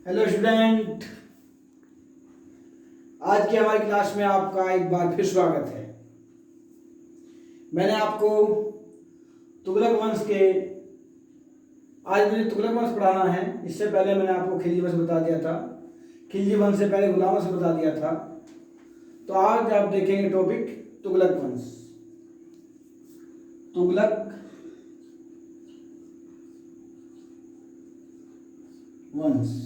Hello student, आज की हमारी क्लास में आपका एक बार फिर स्वागत है। मैंने आपको तुगलक वंश के आज मुझे तुगलक वंश पढ़ाना है। इससे पहले मैंने आपको खिलजी वंश बता दिया था। खिलजी वंश से पहले गुलाम वंश बता दिया था। तो आज आप देखेंगे टॉपिक तुगलक वंश। तुगलक वंश।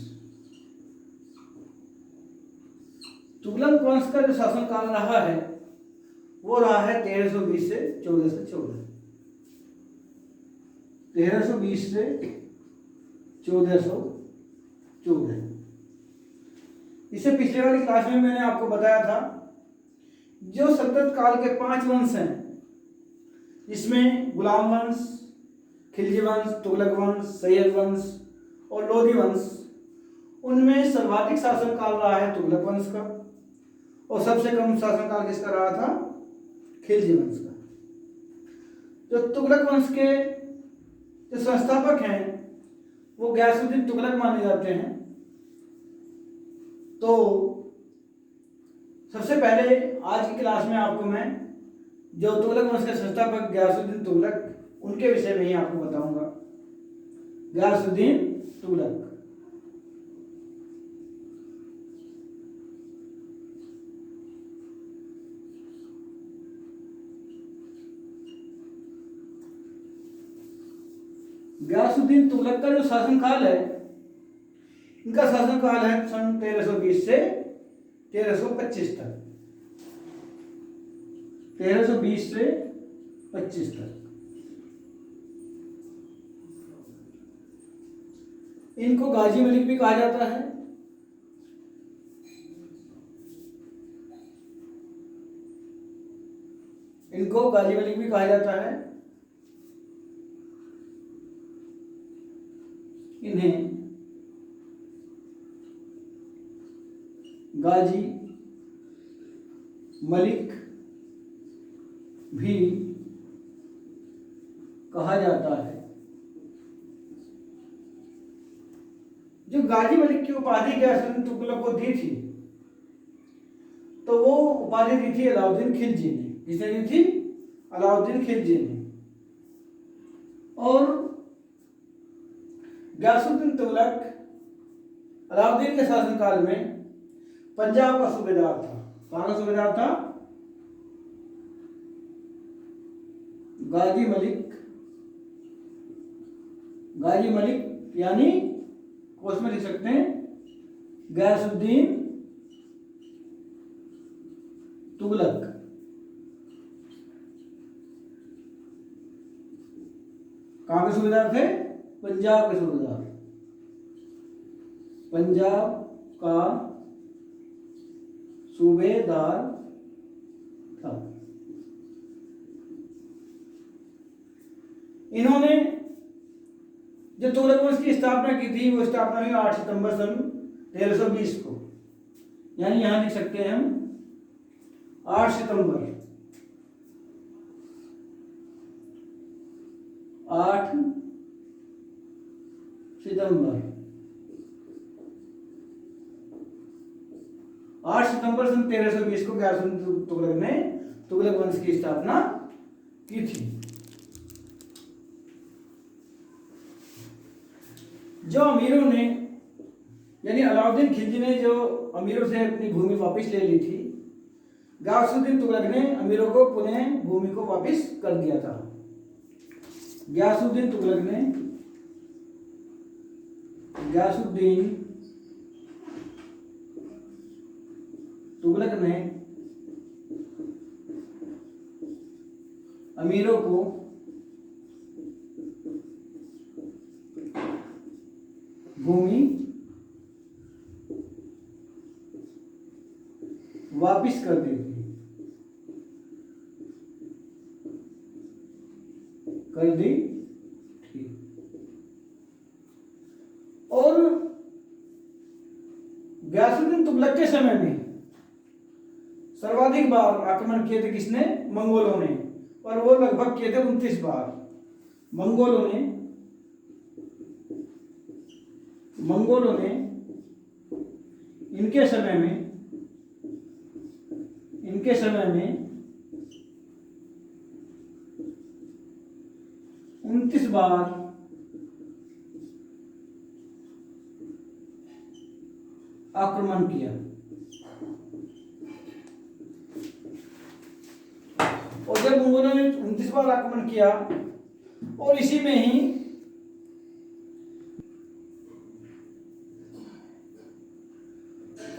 तुगलक वंश का जो शासनकाल रहा है वो रहा है 1320 से 1414। 1320 से 1414। इससे पिछले वाली क्लास में मैंने आपको बताया था जो सल्तनत काल के 5 वंश हैं, इसमें गुलाम वंश, खिलजी वंश, तुगलक वंश, सैयद वंश और लोधी वंश, उनमें सर्वाधिक शासनकाल रहा है तुगलक वंश का और सबसे कम शासनकाल किसका रहा था? खिलजी वंश का। जो तुगलक वंश के जो संस्थापक हैं वो गयासुद्दीन तुगलक माने जाते हैं। तो सबसे पहले आज की क्लास में आपको मैं जो तुगलक वंश के संस्थापक गयासुद्दीन तुगलक उनके विषय में ही आपको बताऊंगा। गयासुद्दीन तुगलक। गयासुद्दीन तुगलक का जो शासनकाल है, इनका शासनकाल है सन 1320 से 1325 तक। 1320 से 25 तक। इनको गाजी मलिक भी कहा जाता है। इनको गाजी मलिक भी कहा जाता है। इन्हें गाजी मलिक भी कहा जाता है। जो गाजी मलिक की उपाधि गयासुद्दीन तुगलक को दी थी, तो वो उपाधि दी थी अलाउद्दीन खिलजी ने। किसने दी थी? अलाउद्दीन खिलजी ने। और गयासुद्दीन तुगलक अलाउद्दीन के शासनकाल में पंजाब का सूबेदार था। कहाँ का सूबेदार था? गाजी मलिक। गाजी मलिक यानी उसमें लिख सकते हैं गयासुद्दीन तुगलक। कहाँ के सूबेदार थे? पंजाब के सूबेदार। पंजाब का सूबेदार था। इन्होंने जो तुगलक वंश की स्थापना की थी वो स्थापना हुई 8 सितंबर सन 1320 को। यानी यहां लिख सकते हैं हम 8 सितंबर 8 सितंबर 8 सितंबर सन 1320 को गयासुद्दीन तुगलक ने तुगलक वंश की स्थापना की थी। जो अमीरों ने यानी अलाउद्दीन खिलजी ने जो अमीरों से अपनी भूमि वापस ले ली थी, गयासुद्दीन तुगलक ने अमीरों को पुनः भूमि को वापस कर दिया था। गयासुद्दीन तुगलक ने अमीरों को भूमि वापिस कर दी थी। और गयासुद्दीन तुगलक के समय में सर्वाधिक बार आक्रमण किए थे किसने? मंगोलों ने। और वो लगभग किए थे 29 बार। मंगोलों ने इनके समय में 29 बार आक्रमण किया। और जब मंगोलों ने 29 बार आक्रमण किया और इसी में ही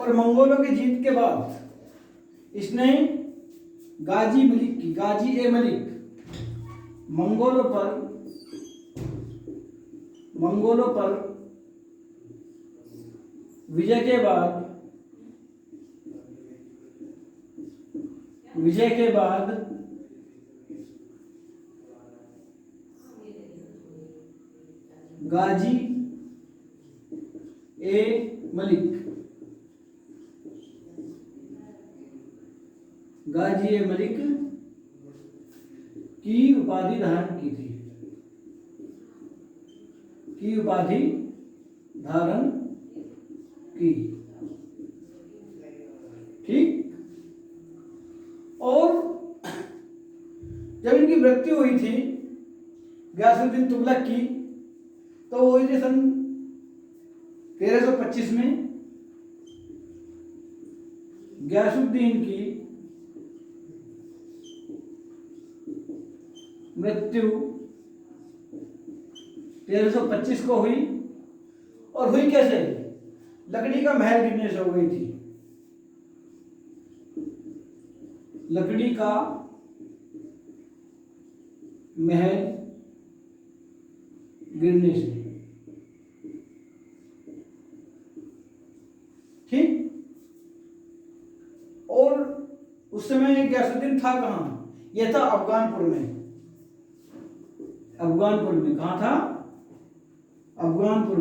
और मंगोलों की जीत के बाद इसने गाजी ए मलिक मंगोलों पर विजय के बाद गाजी ए मलिक की उपाधि धारण की थी। ठीक। और जब इनकी मृत्यु हुई थी गयासुद्दीन तुगलक की, तो वो हुई थी सन 1325 में। गयासुद्दीन की मृत्यु 1325 को हुई। और हुई कैसे? लकड़ी का महल गिरने से हो गई थी। लकड़ी का महल गिरने से। ठीक। और उस समय गयासुद्दीन था कहां? यह था अफगानपुर में। कहां था? अफगानपुर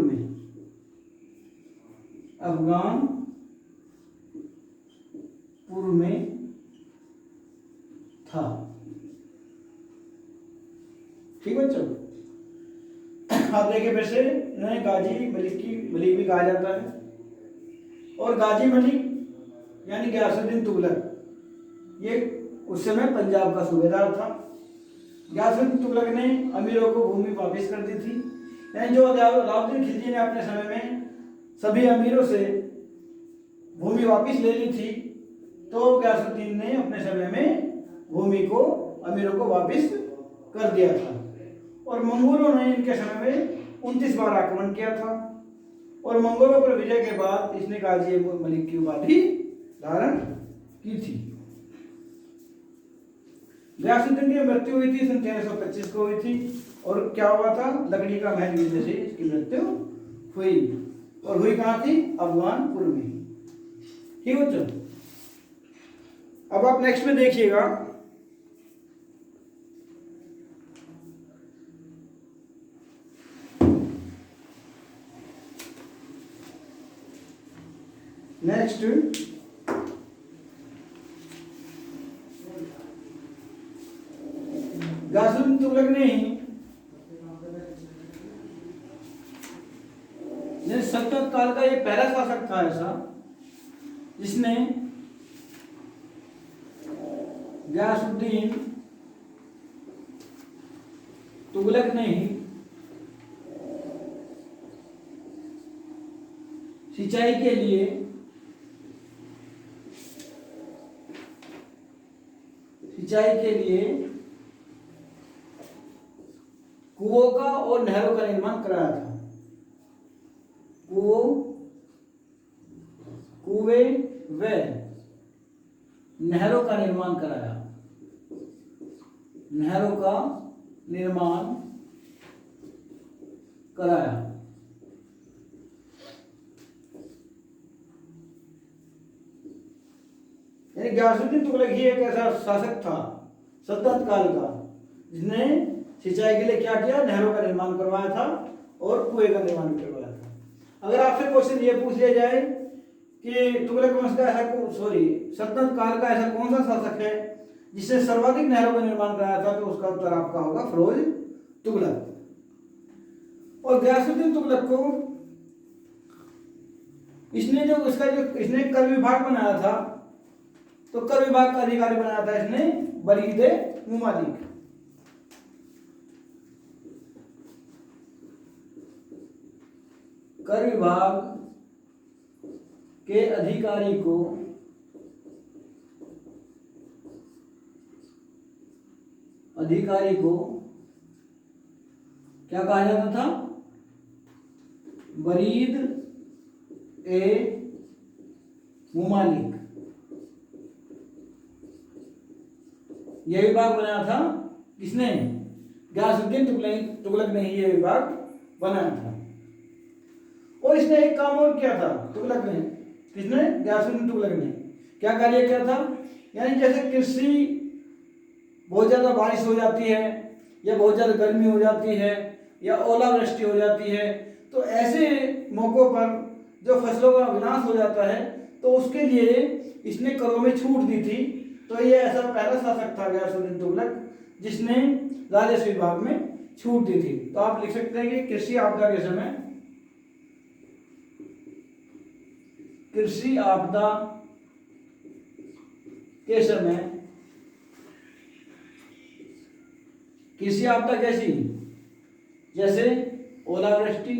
में था। ठीक बच्चों, आप देखिए फिर से इन्हें गाजी मलिक भी कहा जाता है। और गाजी मलिक यानी गयासुद्दीन तुगलक, ये उस समय पंजाब का सूबेदार था। गयासुद्दीन तुगलक ने अमीरों को भूमि वापस कर दी थी। यानी जो अलाउद्दीन खिलजी ने अपने समय में सभी अमीरों से भूमि वापस ले ली थी, तो गयासुद्दीन ने अपने समय में भूमि को अमीरों को वापस कर दिया था। और मंगोलों ने इनके समय में 29 बार आक्रमण किया था। और मंगोलों पर विजय के बाद इसने गाजी मलिक की उपाधि धारण की थी। गयासुद्दीन की मृत्यु हुई थी सन 1325 को हुई थी। और क्या हुआ था? लकड़ी का महल गिरने से इसकी मृत्यु हुई। और हुई कहां थी? अफगानपुर में। ठीक बच्चों, अब आप नेक्स्ट में देखिएगा। नेक्स्ट गयासुद्दीन तुगलक ने ही सल्तनत काल का ये पहला शासक था ऐसा जिसने गयासुद्दीन तुगलक ने ही सिंचाई के लिए कुओं का और नहरों का निर्माण कराया था। कुएं व नहरों का निर्माण कराया। यानी गयासुद्दीन तुगलक ही एक ऐसा शासक था सल्तनत काल का जिसने सिंचाई के लिए क्या किया? नहरों का निर्माण करवाया था और कुएं का निर्माण करवाया था। अगर आपसे क्वेश्चन ये पूछ लिया जाए कि तुगलक वंश का सल्तनत काल का ऐसा कौन सा शासक है जिसने सर्वाधिक नहरों का निर्माण कराया था, तो उसका उत्तर आपका होगा फिरोज तुगलक। और गयासुद्दीन तुगलक को इसने जो इसने कर विभाग बनाया था, तो कर विभाग का अधिकारी बनाया था इसने बरीद मुमालिक। कर विभाग के अधिकारी को क्या कहा जाता था? बरीद ए मुमालिक। यह विभाग बनाया था किसने? गयासुद्दीन तुगलक ने ही यह विभाग बनाया था। और इसने एक काम और किया था तुगलक ने। किसने? गयासुद्दीन तुगलक ने क्या कार्य किया था? यानी जैसे कृषि बहुत ज़्यादा बारिश हो जाती है, या बहुत ज़्यादा गर्मी हो जाती है, या ओलावृष्टि हो जाती है, तो ऐसे मौक़ों पर जो फसलों का विनाश हो जाता है, तो उसके लिए इसने करों में छूट दी थी। तो ये ऐसा पहला शासक था गयासुद्दीन तुगलक जिसने राजस्व विभाग में छूट दी थी। तो आप लिख सकते हैं कि कृषि आपदा के समय कृषि आपदा कैसी? जैसे ओलावृष्टि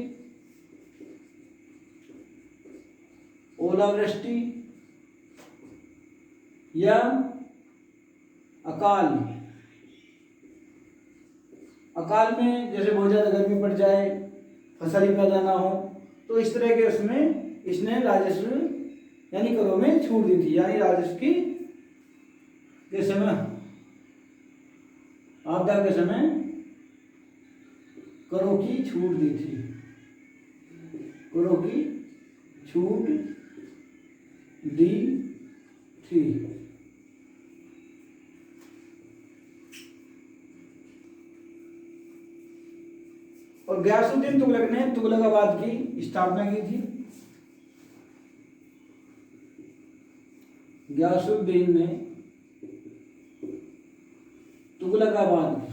या अकाल में जैसे बहुत ज्यादा गर्मी पड़ जाए, फसल ही पैदा ना हो, तो इस तरह के उसमें इसने राजस्व यानी करों में छूट दी थी। यानी राजस्व की के समय, आपदा के समय करों की छूट दी थी। और गयासुद्दीन तुगलक ने तुगलकाबाद की स्थापना की थी। गयासुद्दीन ने तुगलकाबाद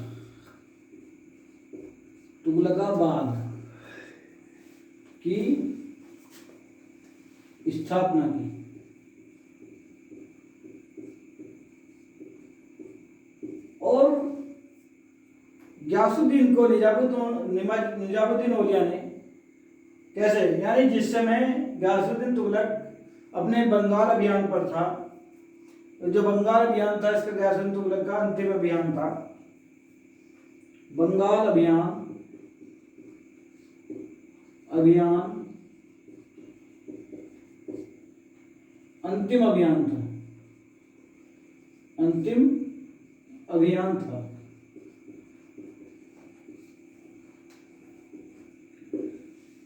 की स्थापना की। और गयासुद्दीन को निजामुद्दीन औलिया ने कैसे, यानी जिस समय गयासुद्दीन तुगलक अपने बंगाल अभियान पर था, जो बंगाल अभियान था इसका गयासुद्दीन तुगलक का अंतिम अभियान था। बंगाल अभियान अंतिम अभियान था।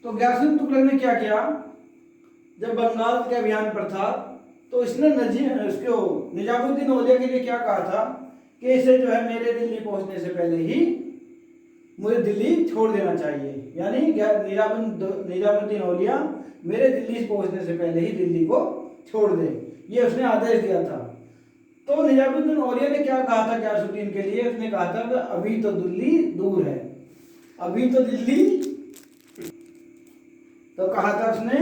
तो गयासुद्दीन तुगलक ने क्या किया, जब बंगाल के अभियान पर था तो इसने निजामुद्दीन औलिया के लिए क्या कहा था कि इसे जो है मेरे दिल्ली पहुंचने से पहले ही मुझे दिल्ली छोड़ देना चाहिए। यानी निजामुद्दीन औलिया मेरे दिल्ली पहुंचने से पहले ही दिल्ली को छोड़ दे, ये उसने आदेश दिया था। तो निजामुद्दीन औलिया ने क्या कहा था गयासुद्दीन के लिए? उसने कहा था कि अभी तो दिल्ली दूर है, अभी तो दिल्ली, तो कहा था उसने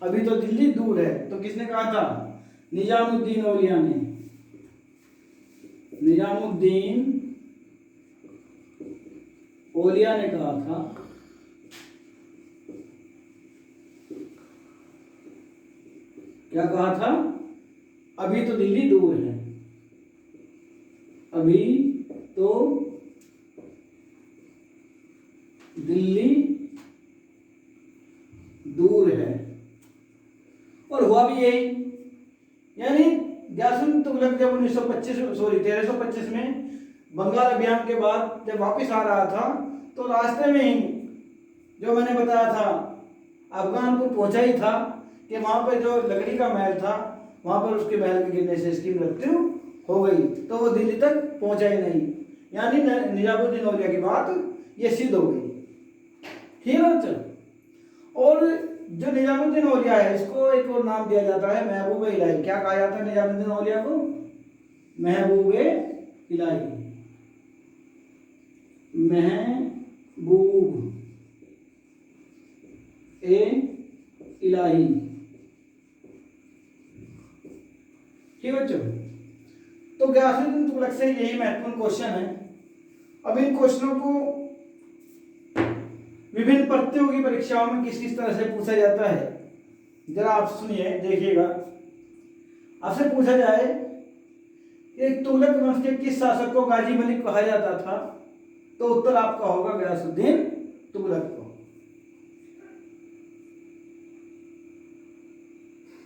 अभी तो दिल्ली दूर है। तो किसने कहा था? निजामुद्दीन औलिया ने। निजामुद्दीन औलिया ने कहा था क्या कहा था? अभी तो दिल्ली दूर है, अभी तो दिल्ली दूर है। और हुआ भी यही। यानी गयासुद्दीन तुगलक जब 1325 में बंगाल अभियान के बाद जब वापस आ रहा था, तो रास्ते में ही जो मैंने बताया था अफगानपुर पहुंचा ही था कि वहां पर जो लकड़ी का महल था, वहां पर उसके महल के गिरने से इसकी मृत्यु हो गई, तो वो दिल्ली तक पहुंचा ही नहीं। यानी निजामुद्दीन औलिया की बात ये सिद्ध हो गई। ठीक है बच्चों। और जो निजामुद्दीन औलिया है इसको एक और नाम दिया जाता है महबूब इलाही। क्या कहा जाता है निजामुद्दीन औलिया को? महबूब इलाही। महबूब इलाही। ठीक है बच्चों। तो गयासुद्दीन तुगलक से यही महत्वपूर्ण क्वेश्चन है। अब इन क्वेश्चनों को विभिन्न प्रतियोगी परीक्षाओं में किस किस तरह से पूछा जाता है, जरा आप सुनिए, देखिएगा। आपसे पूछा जाए कि तुगलक वंश के किस शासक को गाजी मलिक कहा जाता था, तो उत्तर आपका होगा गयासुद्दीन तुगलक को।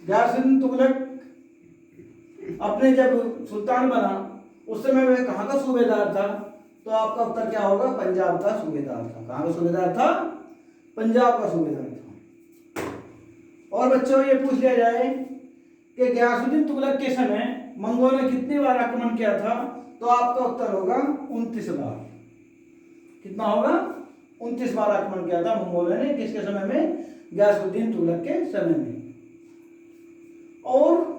गयासुद्दीन तुगलक अपने जब सुल्तान बना उस समय वह कहाँ का सूबेदार था, तो आपका उत्तर क्या होगा, पंजाब का सूबेदार था। कहाँ का सूबेदार था, पंजाब का सूबेदार था। और बच्चों ये पूछ लिया जाए कि गयासुद्दीन तुगलक के समय मंगोलों ने कितनी बार आक्रमण किया था, तो आपका उत्तर होगा 29 बार। कितना होगा, 29 बार आक्रमण किया था मंगोलों ने, किसके समय में, गयासुद्दीन तुगलक के समय में। और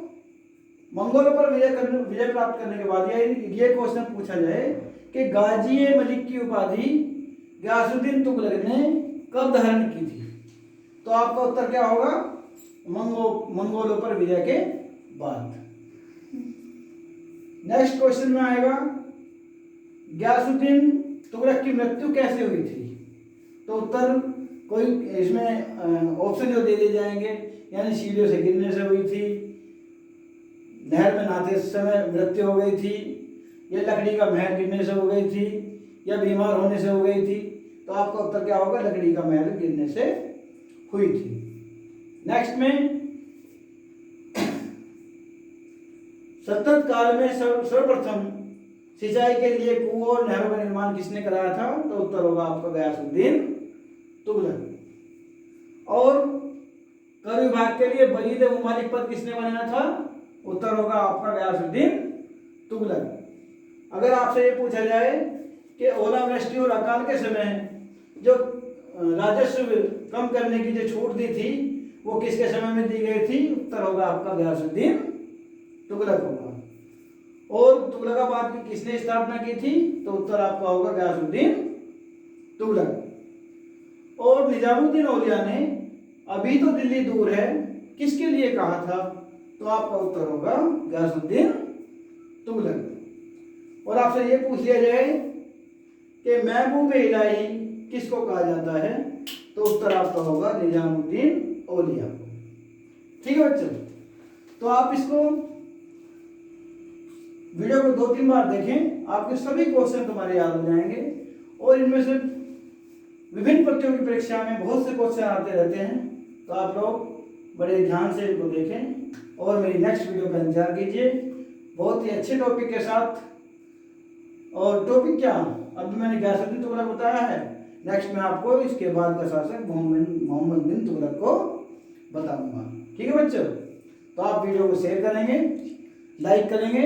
मंगोलों पर विजय प्राप्त करने के बाद ये क्वेश्चन पूछा जाए कि गाजी मलिक की उपाधि गयासुद्दीन तुगलक ने कब धारण की थी, तो आपका उत्तर क्या होगा, मंगोलों पर विजय के बाद। नेक्स्ट क्वेश्चन में आएगा गयासुद्दीन तुगलक की मृत्यु कैसे हुई थी, तो उत्तर कोई इसमें ऑप्शन जो दे दिए जाएंगे, यानी सीढ़ियों से गिरने से हुई थी, नहर में नहाते समय मृत्यु हो गई थी, या लकड़ी का महल गिरने से हो गई थी, या बीमार होने से हो गई थी, तो आपका उत्तर क्या होगा, लकड़ी का महल गिरने से हुई थी। नेक्स्ट में सतत काल में सर्वप्रथम सिंचाई के लिए कुओं और नहरों का निर्माण किसने कराया था, तो उत्तर होगा आपका गयासुद्दीन तुगलक। और कर विभाग के लिए वरीद मुमालिक पद किसने बनाया था, उत्तर होगा आपका गयासुद्दीन तुगलक। अगर आपसे ये पूछा जाए कि ओलावृष्टि और अकाल के समय जो राजस्व कम करने की जो छूट दी थी वो किसके समय में दी गई थी, उत्तर होगा आपका गयासुद्दीन तुगलक होगा। और तुगलकाबाद की किसने स्थापना की थी, तो उत्तर आपका होगा गयासुद्दीन तुगलक। और निजामुद्दीन औलिया ने अभी तो दिल्ली दूर है किसके लिए कहा था, तो आपका उत्तर होगा गयासुद्दीन तुगलक। और आपसे ये पूछ लिया जाए कि महबूब इलाही किसको कहा जाता है, तो उत्तर आपका होगा निजामुद्दीन औलिया। ठीक है बच्चों, तो आप इसको वीडियो को 2-3 बार देखें, आपके सभी क्वेश्चन तुम्हारे याद हो जाएंगे। और इनमें से विभिन्न प्रतियोगी परीक्षा में बहुत से क्वेश्चन आते रहते हैं, तो आप लोग बड़े ध्यान से इनको देखें और मेरी नेक्स्ट वीडियो का इंतजार कीजिए बहुत ही अच्छे टॉपिक के साथ। और टॉपिक क्या, अभी मैंने गयासुद्दीन तुगलक बताया है, नेक्स्ट मैं आपको इसके बाद का शासक मोहम्मद बिन तुगलक को बताऊंगा। ठीक है बच्चों, तो आप वीडियो को शेयर करेंगे, लाइक करेंगे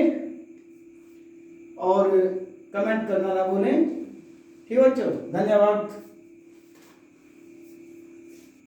और कमेंट करना ना भूलें। ठीक है बच्चों, धन्यवाद।